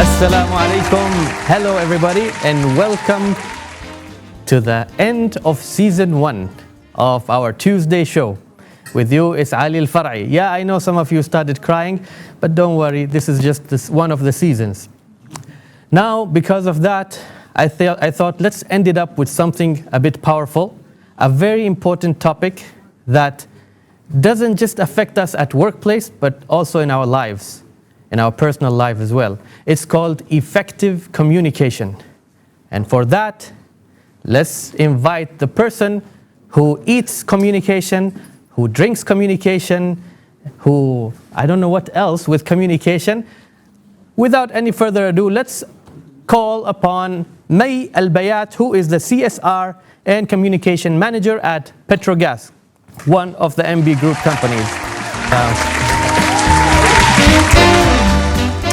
Assalamu alaikum. Hello everybody and welcome to the end of season 1 of our Tuesday show. With you is Ali Al Farai. Yeah, I know some of you started crying, but don't worry, this is just one of the seasons. Now, because of that, I thought let's end it up with something a bit powerful, a very important topic that doesn't just affect us at workplace, but also in our lives, in our personal life as well. It's called effective communication. And for that, let's invite the person who eats communication, who drinks communication, who, I don't know what else with communication. Without any further ado, let's call upon May Al Bayat, who is the CSR and Communication Manager at Petrogas, one of the MB Group companies.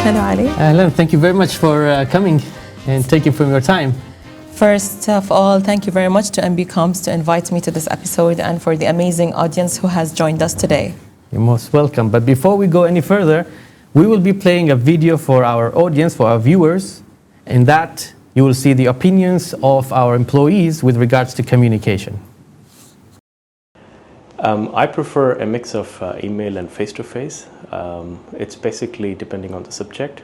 Hello, Ali. Hello, thank you very much for coming and taking from your time. First of all, thank you very much to MB Comms to invite me to this episode and for the amazing audience who has joined us today. You're most welcome. But before we go any further, we will be playing a video for our audience, for our viewers. In that, you will see the opinions of our employees with regards to communication. I prefer a mix of email and face-to-face. It's basically depending on the subject.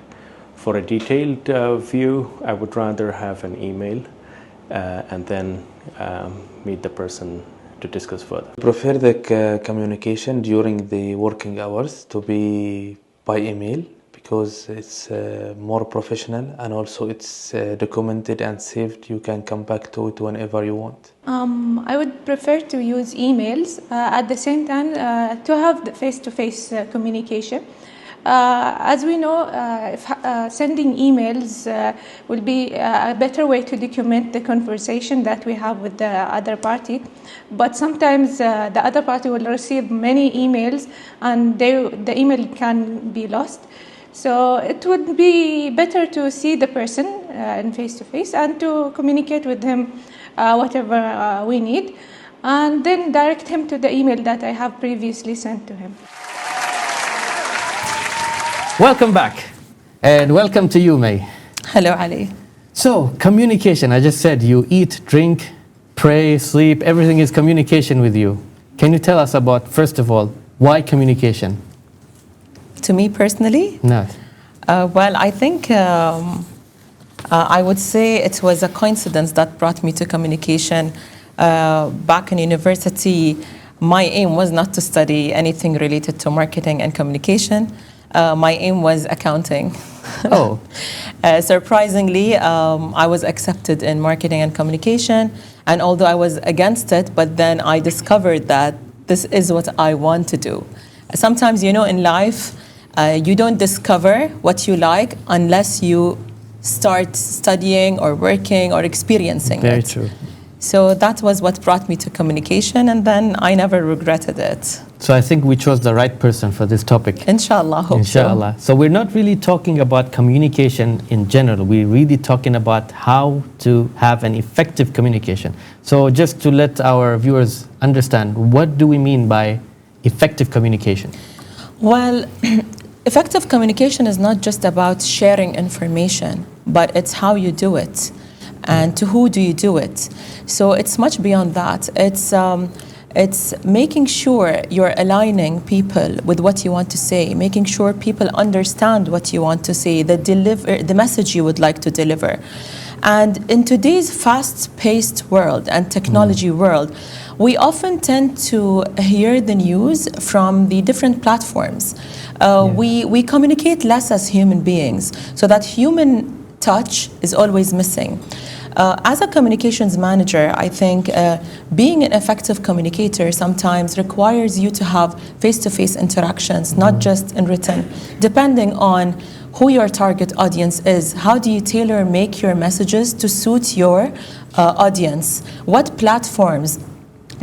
For a detailed view, I would rather have an email and then meet the person to discuss further. I prefer the communication during the working hours to be by email because it's more professional and also it's documented and saved. You can come back to it whenever you want. I would prefer to use emails at the same time to have the face-to-face communication. As we know, sending emails will be a better way to document the conversation that we have with the other party. But sometimes the other party will receive many emails and the email can be lost. So it would be better to see the person in face-to-face and to communicate with him whatever we need, and then direct him to the email that I have previously sent to him. Welcome back, and welcome to you, May. Hello, Ali. So, communication, I just said you eat, drink, pray, sleep, everything is communication with you. Can you tell us about, first of all, why communication? To me personally? No. Well, I think I would say it was a coincidence that brought me to communication. Back in university, my aim was not to study anything related to marketing and communication. My aim was accounting. Oh. Surprisingly, I was accepted in marketing and communication, and although I was against it, but then I discovered that this is what I want to do. Sometimes, you know, in life, you don't discover what you like unless you start studying or working or experiencing it. Very true. So that was what brought me to communication, and then I never regretted it. So I think we chose the right person for this topic. Inshallah, hope Inshallah. So we're not really talking about communication in general. We're really talking about how to have an effective communication. So just to let our viewers understand, what do we mean by effective communication? Well, effective communication is not just about sharing information, but it's how you do it and to who do you do it. So it's much beyond that. It's making sure you're aligning people with what you want to say, making sure people understand what you want to say, the message you would like to deliver. And in today's fast-paced world and technology world, we often tend to hear the news from the different platforms. We communicate less as human beings, so that human touch is always missing. As a communications manager, I think being an effective communicator sometimes requires you to have face-to-face interactions, not just in written. Depending on who your target audience is, how do you tailor make your messages to suit your audience? What platforms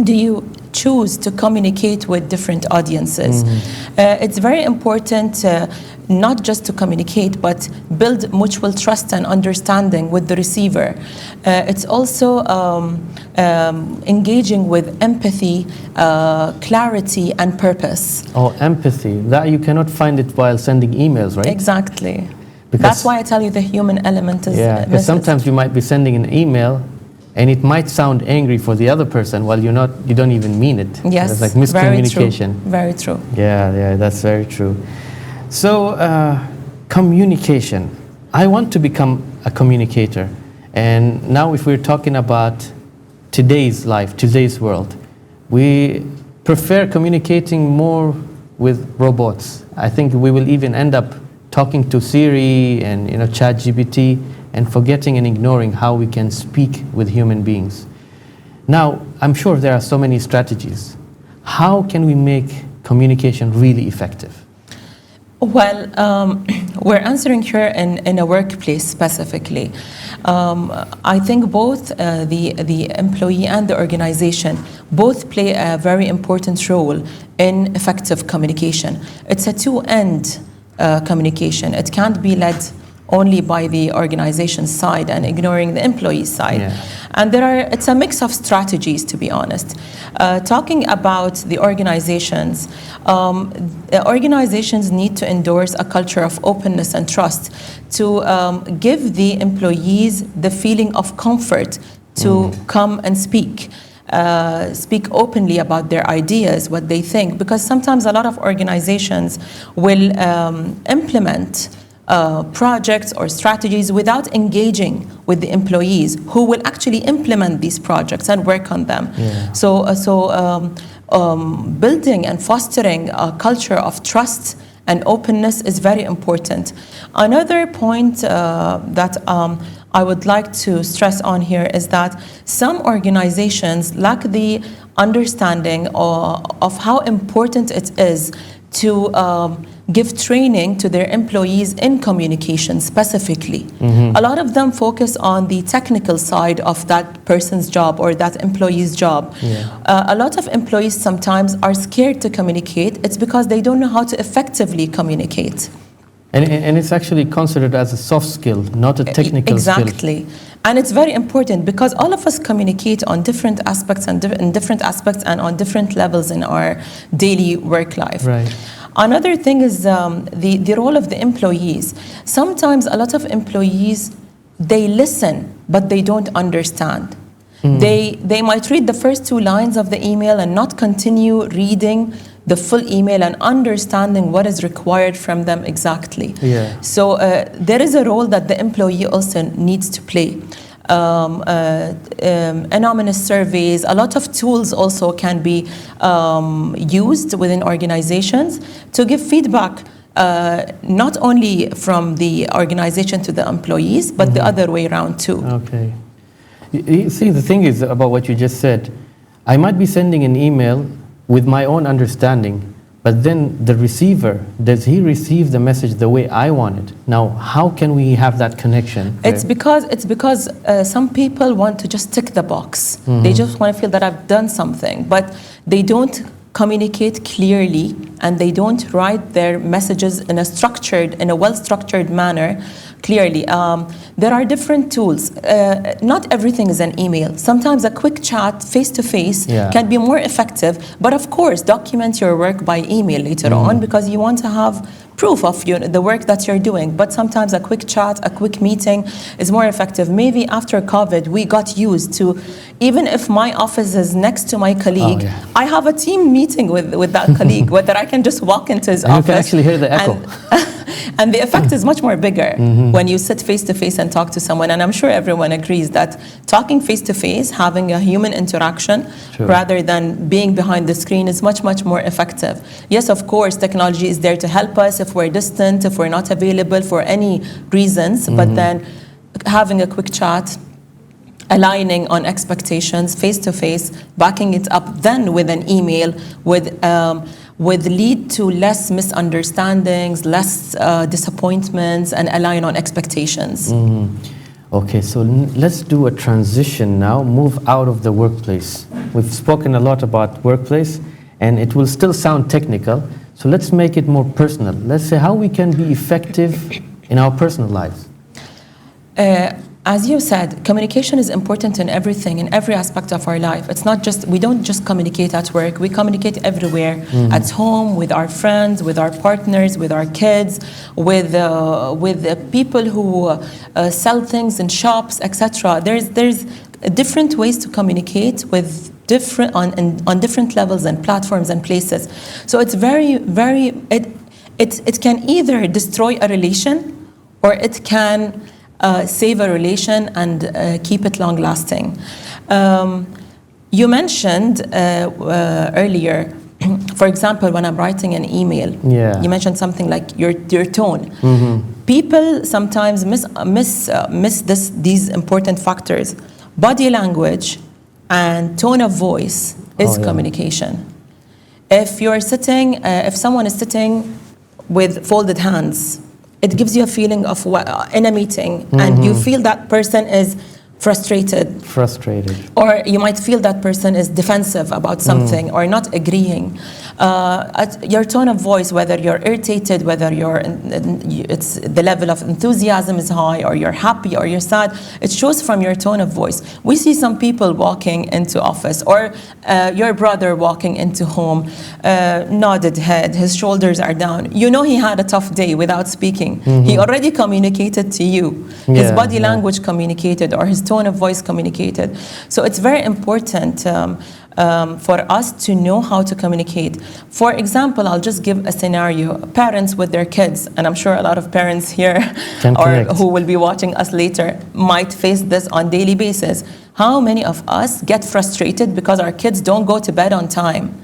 do you choose to communicate with different audiences? It's very important not just to communicate, but build mutual trust and understanding with the receiver. It's also engaging with empathy, clarity, and purpose. Oh, empathy. That you cannot find it while sending emails, right? Exactly. That's why I tell you the human element is Yeah, because misses. sometimes you might be sending an email and it might sound angry for the other person while you don't even mean it. Yes, It's like miscommunication. Very true. Yeah, that's very true. So, communication. I want to become a communicator. And now if we're talking about today's life, today's world, we prefer communicating more with robots. I think we will even end up talking to Siri and ChatGPT and forgetting and ignoring how we can speak with human beings. Now, I'm sure there are so many strategies. How can we make communication really effective? Well, we're answering here in a workplace specifically. I think both the employee and the organization both play a very important role in effective communication. It's a two-end communication. It can't be led only by the organization side and ignoring the employee side. Yeah. And it's a mix of strategies, to be honest. Talking about the organizations, organizations need to endorse a culture of openness and trust to give the employees the feeling of comfort to come and speak openly about their ideas, what they think, because sometimes a lot of organizations will implement projects or strategies without engaging with the employees who will actually implement these projects and work on them. Yeah. So building and fostering a culture of trust and openness is very important. Another point that I would like to stress on here is that some organizations lack the understanding of how important it is to give training to their employees in communication specifically. A lot of them focus on the technical side of that person's job or that employee's job. A lot of employees sometimes are scared to communicate. It's because they don't know how to effectively communicate. And it's actually considered as a soft skill, not a technical skill. Exactly. And it's very important because all of us communicate on different aspects and in different aspects and on different levels in our daily work life. Right. Another thing is the role of the employees. Sometimes a lot of employees, they listen, but they don't understand. They might read the first 2 lines of the email and not continue reading the full email and understanding what is required from them exactly. Yeah. So there is a role that the employee also needs to play. Anonymous surveys, a lot of tools also can be used within organizations to give feedback, not only from the organization to the employees, but the other way around too. Okay. You see, the thing is about what you just said, I might be sending an email with my own understanding, but then the receiver, does he receive the message the way I want it? Now, how can we have that connection? It's because some people want to just tick the box. They just want to feel that I've done something, but they don't communicate clearly and they don't write their messages in a well-structured manner clearly. There are different tools. Not everything is an email. Sometimes a quick chat face-to-face can be more effective, but of course document your work by email later on because you want to have proof of the work that you're doing. But sometimes a quick chat, a quick meeting is more effective. Maybe after COVID, we got used to, even if my office is next to my colleague, I have a team meeting with that colleague, whether I can just walk into his office. You can actually hear the echo. And the effect is much more bigger when you sit face-to-face and talk to someone. And I'm sure everyone agrees that talking face-to-face, having a human interaction, rather than being behind the screen is much, much more effective. Yes, of course, technology is there to help us if we're distant, if we're not available for any reasons, but then having a quick chat, aligning on expectations face-to-face, backing it up then with an email would lead to less misunderstandings, less disappointments, and align on expectations. Okay, so let's do a transition now, move out of the workplace. We've spoken a lot about workplace, and it will still sound technical, so let's make it more personal. Let's say how we can be effective in our personal lives. As you said, communication is important in everything, in every aspect of our life. It's not just, we don't just communicate at work, we communicate everywhere, at home, with our friends, with our partners, with our kids, with the people who sell things in shops, etc. There's different ways to communicate with different on different levels and platforms and places. So it's it can either destroy a relation, or it can save a relation and keep it long lasting. You mentioned earlier, for example, when I'm writing an email, you mentioned something like your tone. People sometimes miss these important factors. Body language and tone of voice is communication. If you're sitting, if someone is sitting with folded hands, it gives you a feeling of in a meeting, and you feel that person is frustrated. Or you might feel that person is defensive about something or not agreeing. Your tone of voice, whether you're irritated, whether it's the level of enthusiasm is high, or you're happy or you're sad, it shows from your tone of voice. We see some people walking into office, or your brother walking into home, nodded head, his shoulders are down. You know he had a tough day without speaking. He already communicated to you. His body language communicated, or his tone of voice communicated. So it's very important for us to know how to communicate. For example, I'll just give a scenario. Parents with their kids, and I'm sure a lot of parents here or who will be watching us later might face this on daily basis. How many of us get frustrated because our kids don't go to bed on time?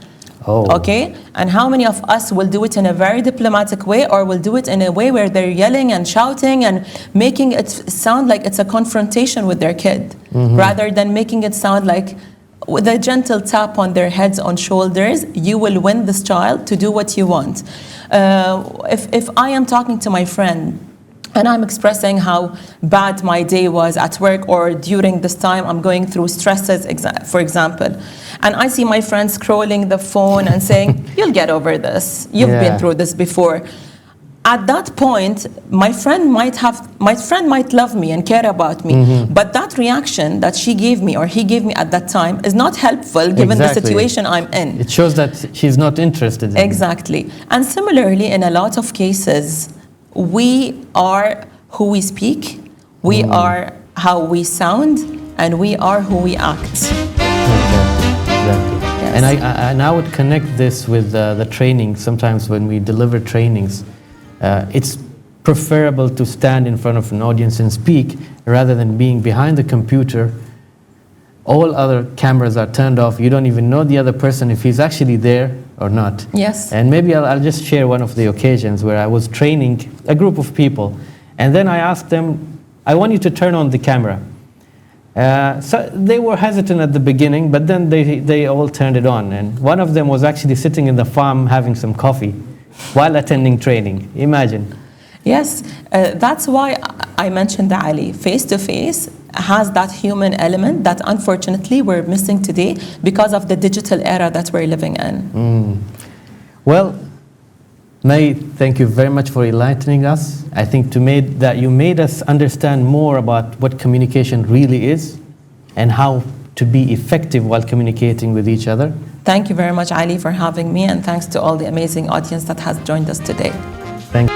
Okay, and how many of us will do it in a very diplomatic way, or will do it in a way where they're yelling and shouting and making it sound like it's a confrontation with their kid, rather than making it sound like with a gentle tap on their heads, on shoulders, you will win this child to do what you want. If I am talking to my friend and I'm expressing how bad my day was at work, or during this time I'm going through stresses, for example, and I see my friend scrolling the phone and saying, you'll get over this, you've been through this before. At that point, my friend might love me and care about me, but that reaction that she gave me or he gave me at that time is not helpful given the situation I'm in. It shows that she's not interested in Exactly. And similarly, in a lot of cases, we are who we speak, we are how we sound, and we are who we act. Exactly. Yes. And I would connect this with the training. Sometimes when we deliver trainings, it's preferable to stand in front of an audience and speak rather than being behind the computer. All other cameras are turned off. You don't even know the other person if he's actually there or not. Yes. And maybe I'll just share one of the occasions where I was training a group of people, and then I asked them, I want you to turn on the camera. So they were hesitant at the beginning, but then they all turned it on. And one of them was actually sitting in the farm having some coffee while attending training. Imagine. Yes, that's why I mentioned Ali. Face-to-face has that human element that unfortunately we're missing today because of the digital era that we're living in. Well, May, thank you very much for enlightening us. I think you made us understand more about what communication really is and how to be effective while communicating with each other. Thank you very much, Ali, for having me, and thanks to all the amazing audience that has joined us today. Thank you.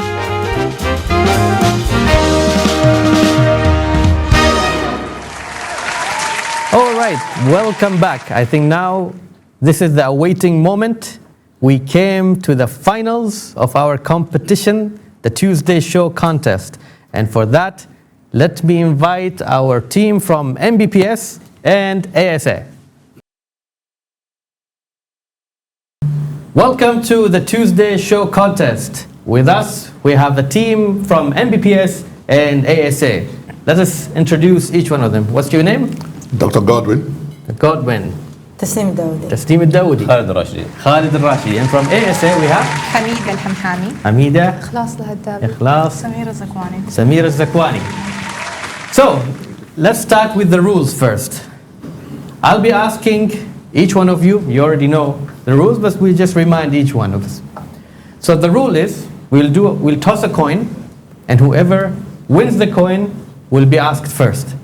All right, welcome back. I think now this is the awaiting moment. We came to the finals of our competition, the Tuesday Show contest. And for that, let me invite our team from MBPS and ASA. Welcome to the Tuesday Show contest. With us, we have the team from MBPS and ASA. Let us introduce each one of them. What's your name? Dr. Godwin. Godwin. تسنيم الداودي. تسنيم الداودي. خالد الراشدي. خالد الراشدي. And from ASA we have حميدة الحمحامي. حميدة. إخلاص الهدابي. إخلاص. سميرة الزكواني. سميرة الزكواني. So, let's start with the rules first. I'll be asking each one of you, you already know the rules, but we'll just remind each one of us. So the rule is, we'll toss a coin, and whoever wins the coin will be asked first.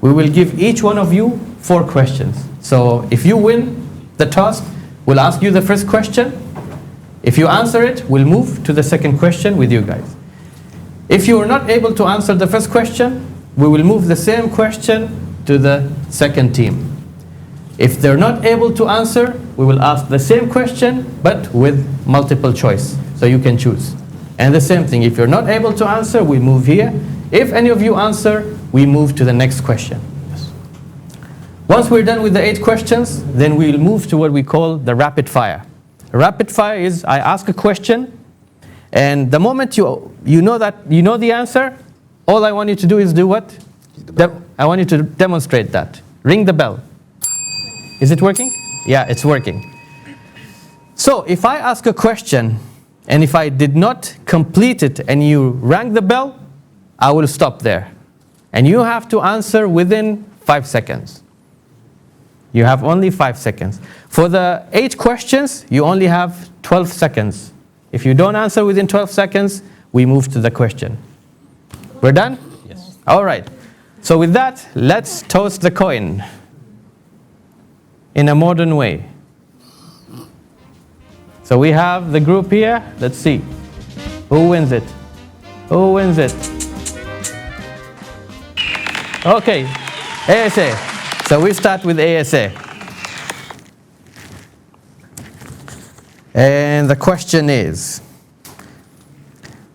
We will give each one of you 4 questions. So if you win the toss, we'll ask you the first question. If you answer it, we'll move to the second question with you guys. If you are not able to answer the first question, we will move the same question to the second team. If they're not able to answer, we will ask the same question, but with multiple choice, so you can choose. And the same thing, if you're not able to answer, we move here. If any of you answer, we move to the next question. Once we're done with the 8 questions, then we'll move to what we call the rapid fire. Rapid fire is I ask a question, and the moment you know the answer, all I want you to do is do what? I want you to demonstrate that. Ring the bell. Is it working? Yeah, it's working. So if I ask a question, and if I did not complete it and you rang the bell, I will stop there. And you have to answer within 5 seconds. You have only 5 seconds. For the 8 questions, you only have 12 seconds. If you don't answer within 12 seconds, we move to the question. We're done? Yes. All right. So with that, let's toss the coin in a modern way. So we have the group here. Let's see. Who wins it? Who wins it? Okay, ASA. So we start with ASA. And the question is,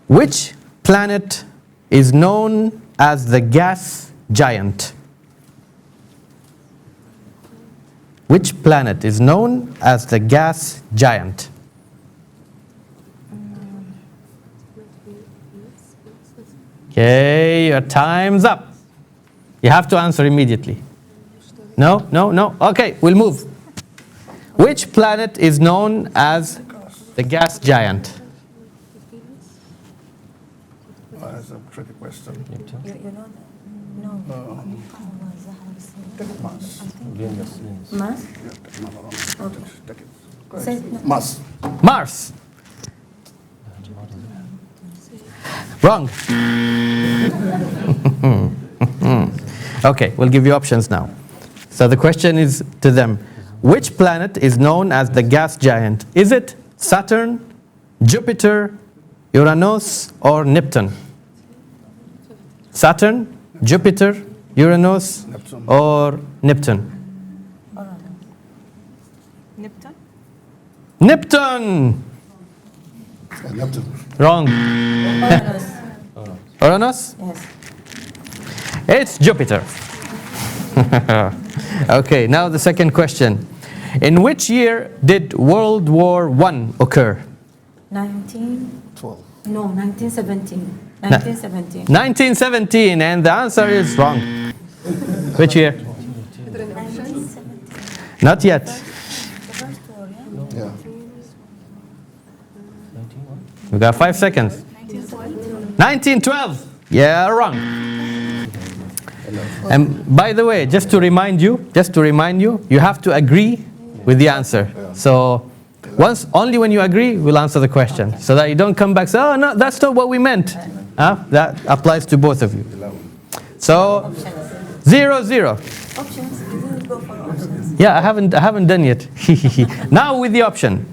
which planet is known as the gas giant? Which planet is known as the gas giant? Okay, your time's up. You have to answer immediately. No, no, no. Okay, we'll move. Which planet is known as the gas giant? That's a tricky question. Mars? Mars. Mars. Wrong. Okay, we'll give you options now. So the question is to them, which planet is known as the gas giant? Is it Saturn, Jupiter, Uranus, or Neptune? Saturn, Jupiter, Uranus, Neptune. or Neptune? Neptune? Neptune! Neptune. Wrong. Uranus. Uranus? Yes. It's Jupiter. Okay, now the second question. In which year did World War I occur? 12. 1917. 1917. 1917, and the answer is wrong. Which year? Not yet. Yeah. We got 5 seconds. 1912. Yeah, wrong. And by the way, just to remind you, you have to agree with the answer. So only when you agree, we'll answer the question. So that you don't come back and say, oh, no, that's not what we meant. That applies to both of you. So 0-0. Options. We didn't go for options. Yeah, I haven't done yet. Now with the option.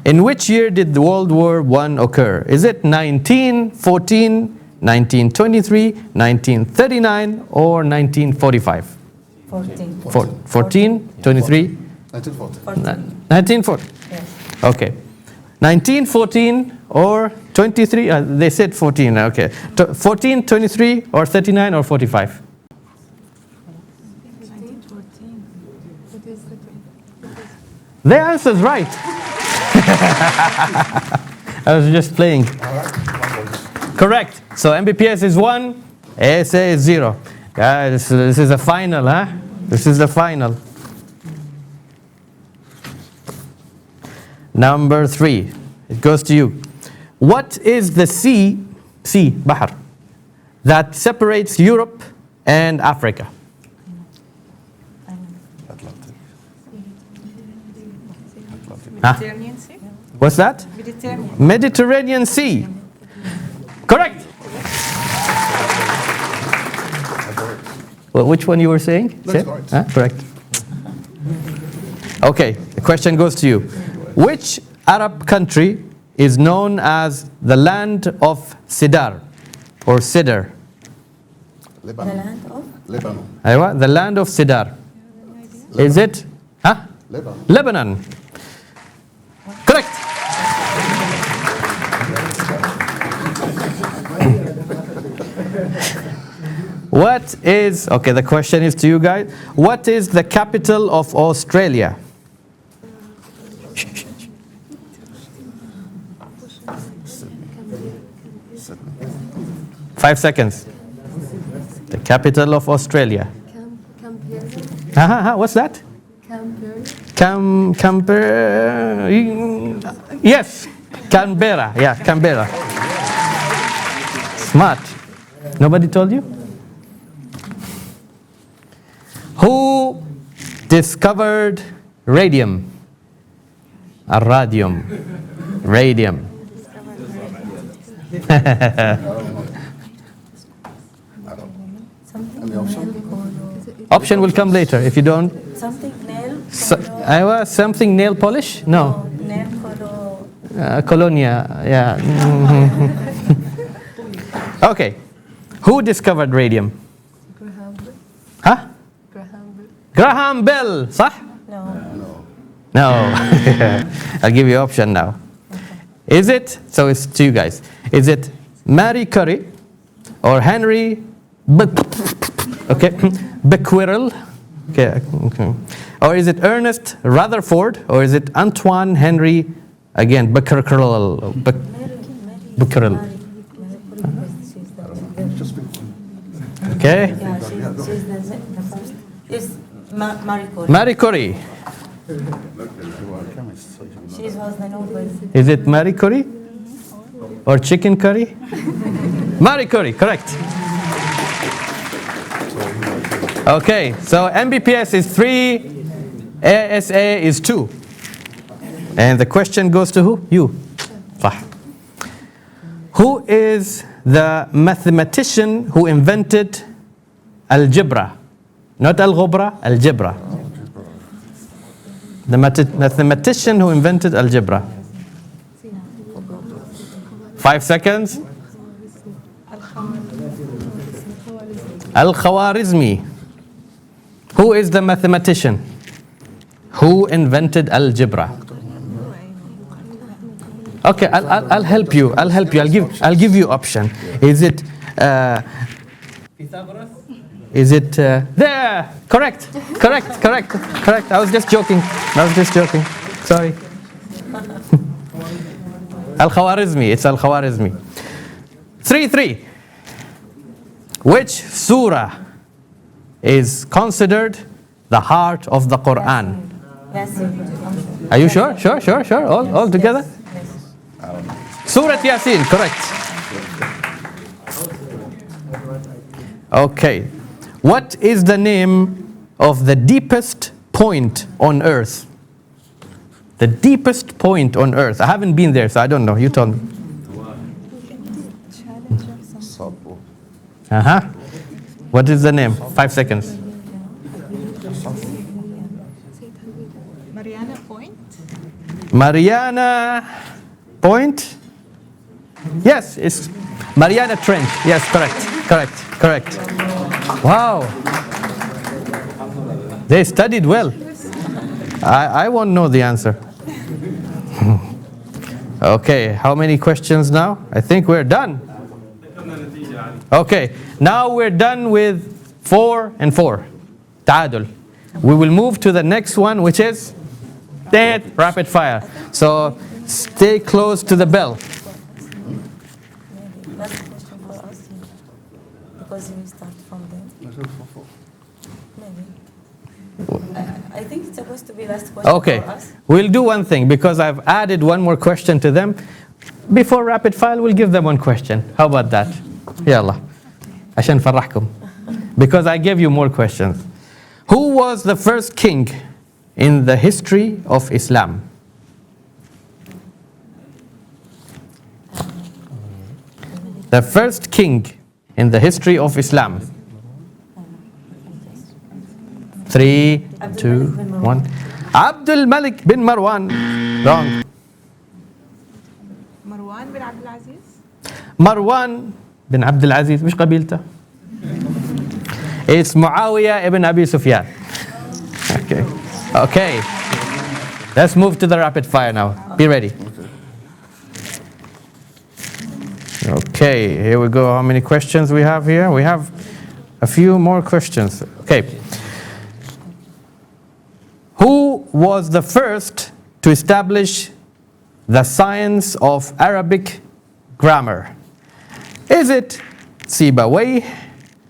In which year did the World War I occur? Is it 1914, 1923, 1939, or 1945? 14. 14, 23? 1940. 1940. Yes. Okay. 1914 or 23? They said 14. Okay. 14, 23, or 39, or 45? 1914. The answer's right. I was just playing. Correct. So MBPS is 1, ASA is 0. Guys, this is a final, huh? This is the final. Number 3. It goes to you. What is the sea, Bahr, that separates Europe and Africa? Atlantic. Huh? Mediterranean Sea? What's that? Mediterranean. Mediterranean Sea. Correct. Well, which one you were saying? That's correct. Correct. Okay, the question goes to you. Which Arab country is known as the land of Sidar or Sidr? The Lebanon. land of Lebanon. Aywa, the land of Sidar. Is it? Huh? Lebanon. Lebanon. Correct. What is, okay, the question is to you guys. What is the capital of Australia? 5 seconds. The capital of Australia. What's that? Canberra. Yes, Canberra. Yeah, Canberra. Smart. Nobody told you? Who discovered radium? Radium. Radium. Any option? Option will come later if you don't. something nail. Something nail polish? No. Nail color. Colonia. Yeah. Okay. Who discovered radium? Huh? Graham Bell. صح? No. I'll give you option now. Is it, so it's to you guys, is it Marie Curie or Henry Becquerel? Okay. Or is it Ernest Rutherford or is it Antoine Henry, again, Becquerel? Becquerel. Okay. Yeah, she's the first. It's Marie Curie. Marie Curie. She was the Nobel. Is it Marie Curie or chicken curry? Marie Curie, correct. Okay, so MBPS is 3, ASA is 2. And the question goes to who? You. صح. Who is the mathematician who invented algebra? Not al-ghubra, algebra. The mathematician who invented algebra. 5 seconds. Al-Khawarizmi. Who is the mathematician who invented algebra? Okay, I'll help you. I'll give you option. Is it Pythagoras? Is it there? Correct. I was just joking. Sorry. Al-Khawarizmi. It's Al-Khawarizmi. 3-3. Which surah is considered the heart of the Quran? Yes. Are you sure? Sure. All together? Yes. Surah Yasin, correct. Okay. What is the name of the deepest point on earth? The deepest point on earth. I haven't been there, so I don't know. You tell me. What is the name? 5 seconds. Mariana Point. Mariana Point? Yes, it's Mariana Trench. Yes, correct. Wow. They studied well. I won't know the answer. Okay, how many questions now? I think we're done. Okay, now we're done with 4 and 4. Ta'adul. We will move to the next one, which is rapid fire. So stay close to the bell. Last question for us. Because we start from there. Maybe. I think it's supposed to be last question Okay, for us. we'll do one thing because I've added one more question to them. Before rapid fire, we'll give them one question. How about that? Yalla. عشان فرحكم. Because I gave you more questions. Who was the first king in the history of Islam? The first king in the history of Islam. 3, 2, 1. Abdul Malik bin Marwan. Wrong. مروان بن عبد العزيز. Marwan bin Abdul Aziz. مش قبيلته. It's Muawiyah ibn Abi Sufyan. Okay. Okay. Let's move to the rapid fire now. Be ready. Okay, here we go. How many questions we have here? We have a few more questions. Okay. Who was the first to establish the science of Arabic grammar? Is it Sibawayh?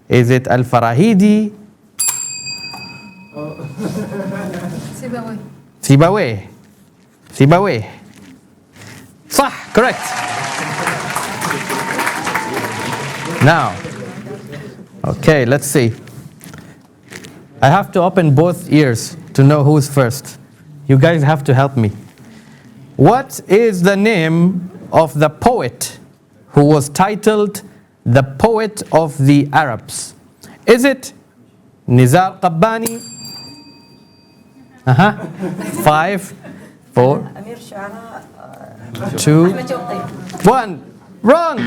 Is it Al Farahidi? Sibawayh. Sibawayh. صح, correct. Now, okay, let's see. I have to open both ears to know who's first. You guys have to help me. What is the name of the poet who was titled The Poet of the Arabs? Is it Nizar Qabbani? 5, 4, أمير الشعراء 2, أحمد شوقي. 1. Wrong.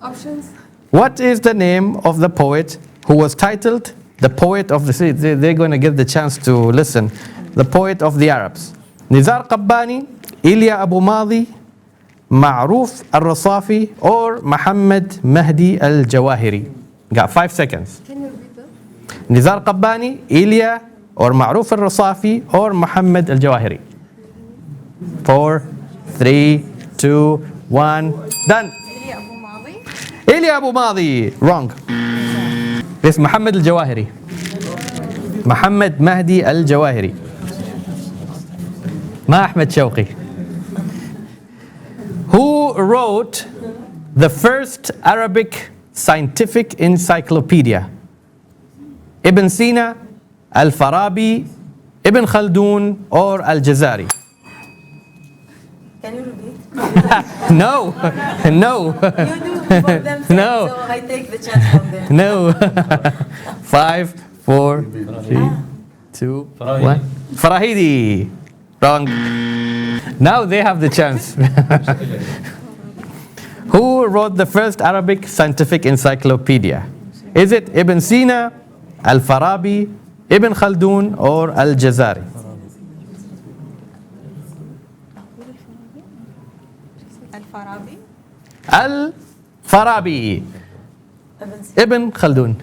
Options. What is the name of the poet who was titled The Poet of the Sea? They're going to get the chance to listen. The Poet of the Arabs. Nizar Qabbani, Ilya Abu Madi, Ma'ruf al-Rasafi, or Muhammad Mahdi al-Jawahiri? Got 5 seconds. Can you repeat that? Nizar Qabbani, Ilya, or Ma'ruf al-Rasafi, or Muhammad al-Jawahiri? 4, 3, 2, 1. Done. إلي أبو ماضي. Ilya Abu Madi. Wrong. It's Muhammad al-Jawahiri. Muhammad Mahdi al-Jawahiri. Ma Ahmed Shawqi. Who wrote the first Arabic scientific encyclopedia? Ibn Sina, Al Farabi, Ibn Khaldun, or Al Jazari? Can you repeat? No, no, You do for them, No. so I take the chance from them. no. 5, 4, 3, 2, 1. Farahidi. Wrong. Now they have the chance. Who wrote the first Arabic scientific encyclopedia? Is it Ibn Sina, Al Farabi, Ibn Khaldun, or Al Jazari? الفارابي. Al Farabi, Ibn Khaldun.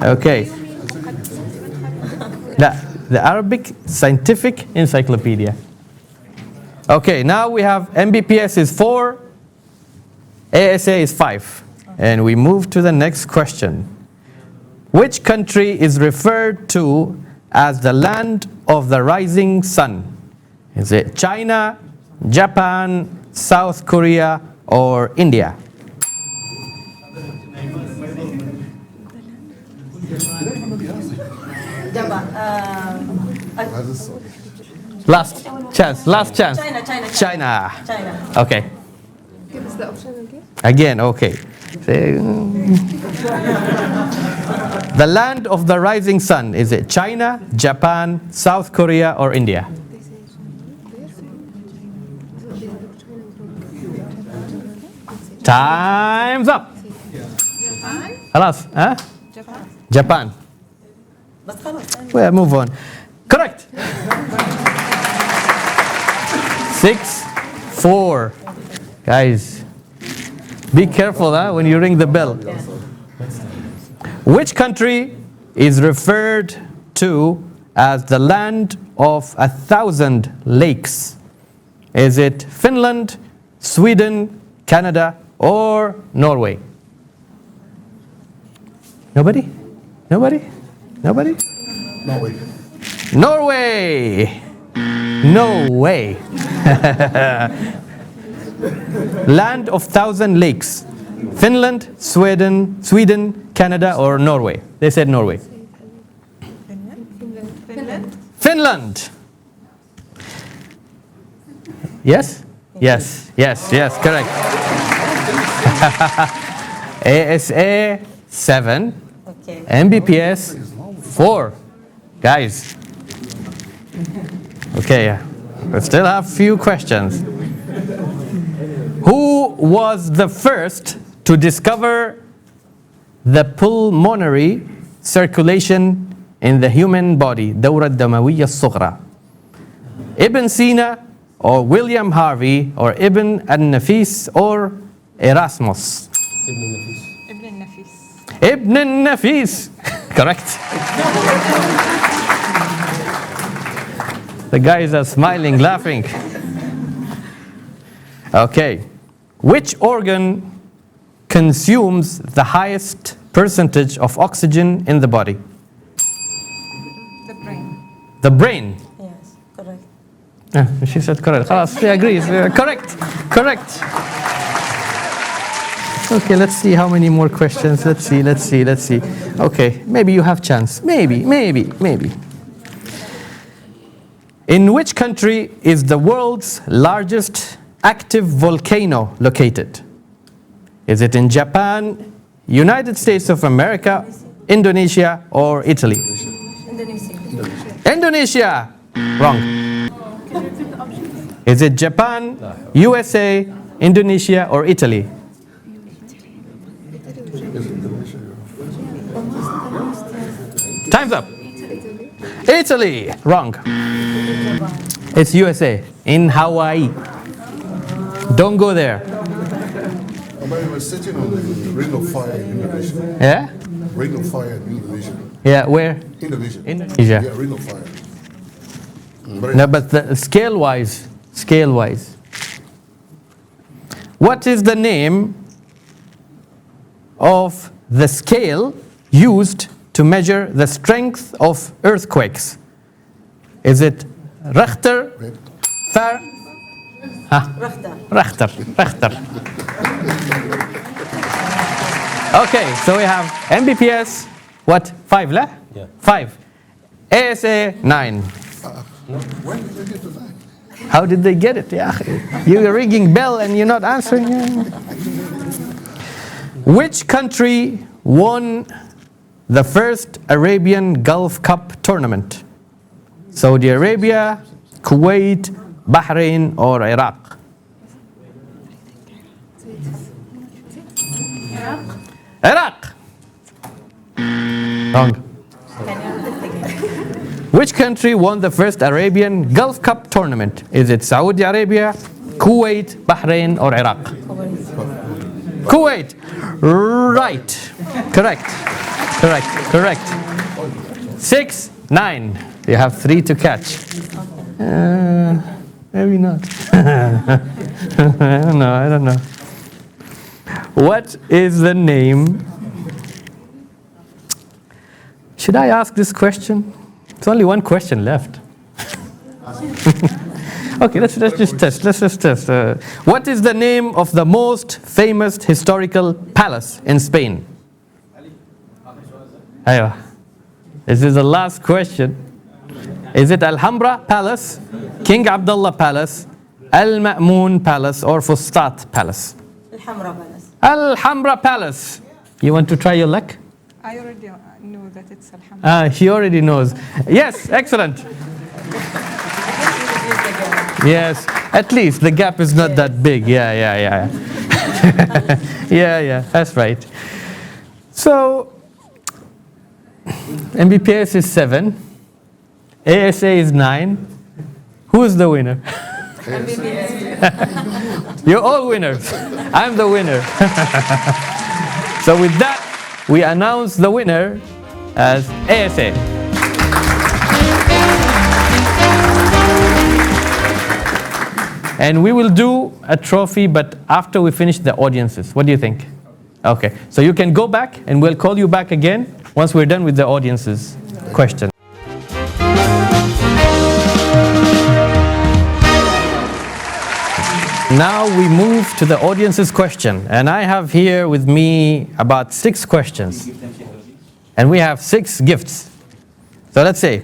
Okay. The Arabic Scientific Encyclopedia. Okay, now we have MBPS is 4, ASA is 5. And we move to the next question. Which country is referred to as the land of the rising sun? Is it China, Japan, South Korea, or India? Last chance. China. Okay. Give us the option again. Again, okay. The land of the rising sun, is it China, Japan, South Korea, or India? Time's up. خلاص ها Japan. بس خلاص. Well, move on. Correct. 6, 4. Guys, be careful when you ring the bell. Which country is referred to as the land of 1,000 lakes? Is it Finland, Sweden, Canada, or Norway? Nobody? Nobody? Nobody? Norway. Norway! No way. Land of 1,000 lakes. Finland, Sweden, Canada, or Norway? They said Norway. Finland. Finland! Yes? Yes, correct. ASA 7. Okay. MBPS 4. Guys. Okay, we still have few questions. Who was the first to discover the pulmonary circulation in the human body? الدورة الدموية الصغرى. Ibn Sina or William Harvey or Ibn al-Nafis or Erasmus? ابن النفيس. Ibn al-Nafis. Correct. The guys are smiling, laughing. Okay. Which organ consumes the highest percentage of oxygen in the body? The brain. The brain. Yes, correct. She said correct. خلاص, she agrees. Correct. Correct. Okay, let's see how many more questions. Let's see. Okay, maybe you have chance. Maybe. In which country is the world's largest active volcano located? Is it in Japan, United States of America, Indonesia, or Italy? Indonesia. Wrong. Is it Japan, USA, Indonesia, or Italy? Time's up. Italy. Wrong. It's USA, in Hawaii. Don't go there. We were sitting on the ring of fire in Indonesia. Yeah? Ring of fire in Indonesia. Yeah, where? Indonesia. Indonesia. Yeah, ring of fire. No, but the scale-wise. What is the name of the scale used to measure the strength of earthquakes? Is it Richter? Richter. Okay, so we have MBPS, what, 5 la? Yeah. 5. ASA 9. When did they get to that? How did they get it? Yeah. You're ringing bell and you're not answering. Which country won the first Arabian Gulf Cup tournament? Saudi Arabia, Kuwait, Bahrain, or Iraq? Iraq. Wrong. Which country won the first Arabian Gulf Cup tournament? Is it Saudi Arabia, Kuwait, Bahrain, or Iraq? Kuwait. Right. Correct. 6, 9. You have 3 to catch. Maybe not. I don't know. What is the name? Should I ask this question? It's only one question left. Okay, let's just test. What is the name of the most famous historical palace in Spain? Aywa. This is the last question. Is it Alhambra Palace, King Abdullah Palace, Al Ma'mun Palace, or Fustat Palace? Alhambra Palace. Alhambra Palace. You want to try your luck? I already know that it's Alhamdulillah. He already knows. Yes, excellent. Yes, at least the gap is not that big. Yeah. Yeah, that's right. So, MBPS is 7. ASA is 9. Who's the winner? You're all winners. I'm the winner. So with that, we announce the winner as ASA. And we will do a trophy, but after we finish the audiences. What do you think? Okay, so you can go back and we'll call you back again once we're done with the audiences question. Now we move to the audience's question, and I have here with me about 6 questions, and we have 6 gifts. So let's say,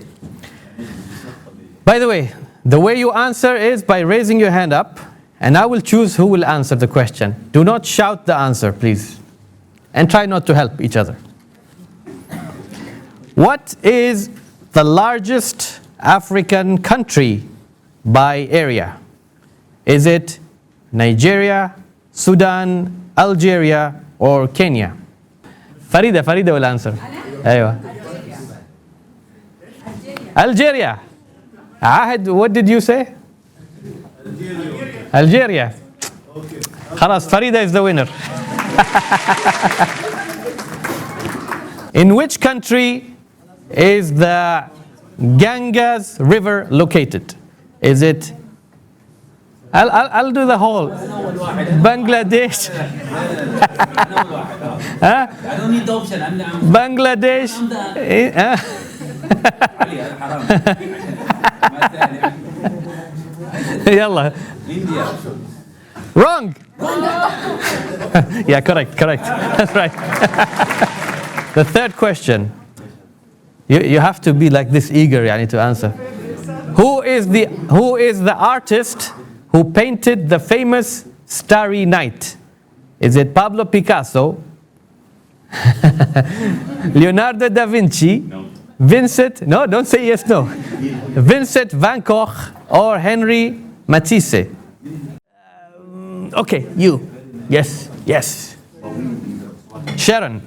by the way you answer is by raising your hand up, and I will choose who will answer the question. Do not shout the answer, please. and try not to help each other. What is the largest African country by area? Is it Nigeria, Sudan, Algeria, or Kenya? Farida will answer. أيوة. Algeria. Ahad, what did you say? Algeria. خلاص, Farida is the winner. In which country is the Ganges River located? Is it? I'll do the whole. Bangladesh. Huh? I don't need the option. Bangladesh. يلا. India. Wrong. Yeah, correct. That's right. The third question. You have to be like this eager, yani, to answer. Who is the artist who painted the famous Starry Night? Is it Pablo Picasso, Leonardo da Vinci, No. Vincent? No, don't say yes, no. Vincent van Gogh or Henri Matisse? Okay, you. Yes. Sharon.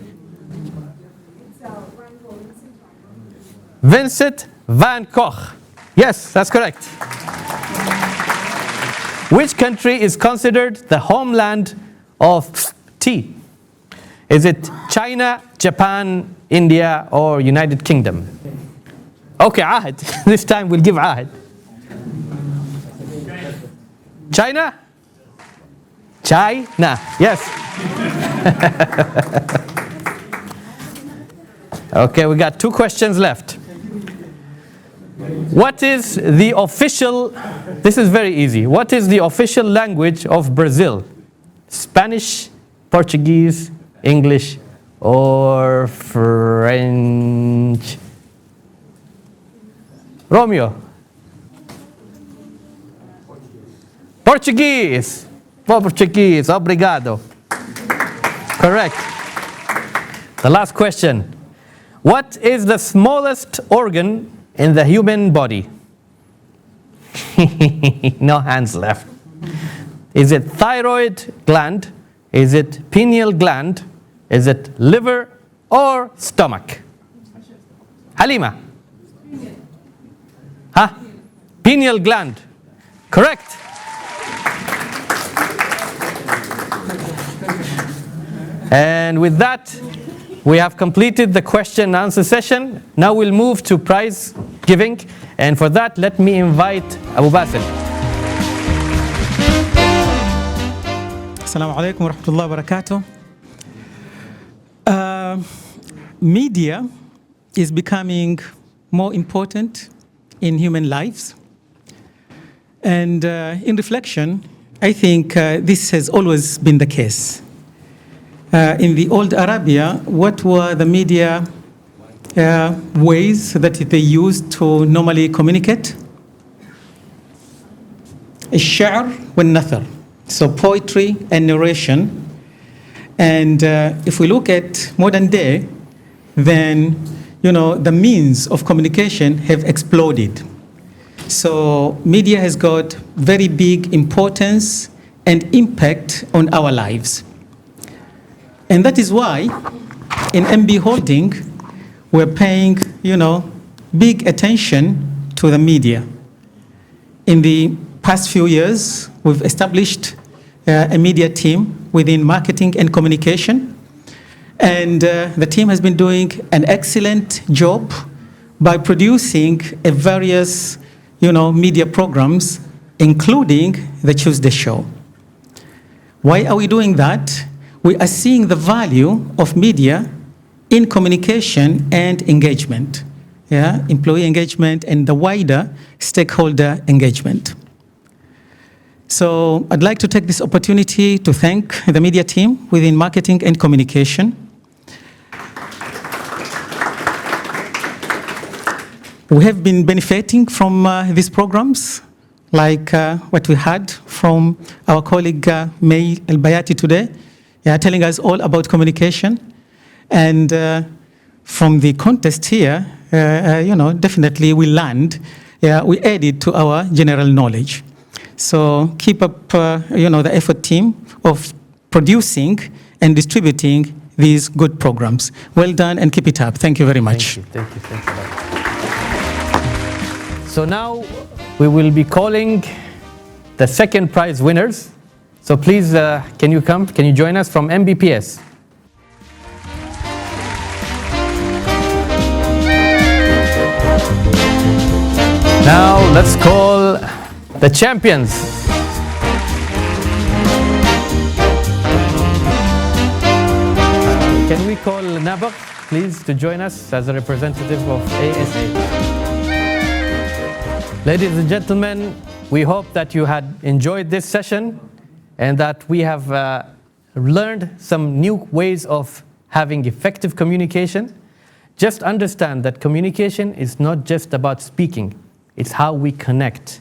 Vincent van Gogh. Yes, that's correct. Which country is considered the homeland of tea? Is it China, Japan, India, or United Kingdom? Okay, Ahad. This time we'll give Ahad. China? China. Yes. Okay, we got 2 questions left. What is the official, this is very easy. What is the official language of Brazil? Spanish, Portuguese, English, or French? Romeo? Portuguese. Portuguese. Obrigado. Correct. The last question. What is the smallest organ in the human body? No hands left. Is it thyroid gland? Is it pineal gland? Is it liver or stomach? Halima? Huh? Pineal gland. Correct. And with that, we have completed the question and answer session. Now we'll move to prize giving. And for that, let me invite Abu Basil. Assalamu alaikum wa rahmatullahi wa barakatuh. Media is becoming more important in human lives. And in reflection, I think this has always been the case. In the old Arabia, what were the media ways that they used to normally communicate? الشعر والنثر, so poetry and narration. And if we look at modern day, then the means of communication have exploded. So media has got very big importance and impact on our lives. And that is why in MB Holding, we're paying, big attention to the media. In the past few years, we've established a media team within marketing and communication. And the team has been doing an excellent job by producing various, media programs, including the Tuesday Show. Why are we doing that? We are seeing the value of media in communication and engagement, employee engagement and the wider stakeholder engagement. So I'd like to take this opportunity to thank the media team within marketing and communication. We have been benefiting from these programs, like what we had from our colleague May Al Bayat today. telling us all about communication. And from the contest here, definitely we learned, we added to our general knowledge. So keep up, the effort team of producing and distributing these good programs. Well done and keep it up. Thank you very much. Thank you. So now we will be calling the second prize winners. So please, can you join us from MBPS? Now let's call the champions. Can we call Nabak, please, to join us as a representative of ASA? Ladies and gentlemen, we hope that you had enjoyed this session and that we have learned some new ways of having effective communication. Just understand that communication is not just about speaking, it's how we connect.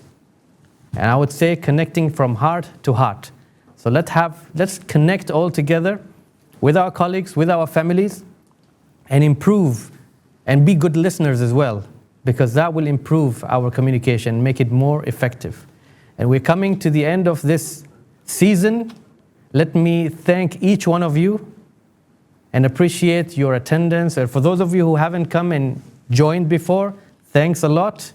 And I would say connecting from heart to heart. So let's connect all together with our colleagues, with our families, and improve and be good listeners as well, because that will improve our communication, make it more effective. And we're coming to the end of this season. Let me thank each one of you and appreciate your attendance. And for those of you who haven't come and joined before, thanks a lot.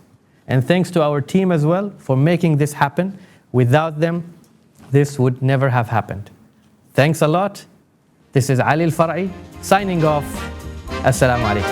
And thanks to our team as well for making this happen. Without them, this would never have happened. Thanks a lot. This is Ali Al Farai signing off. Assalamu alaikum.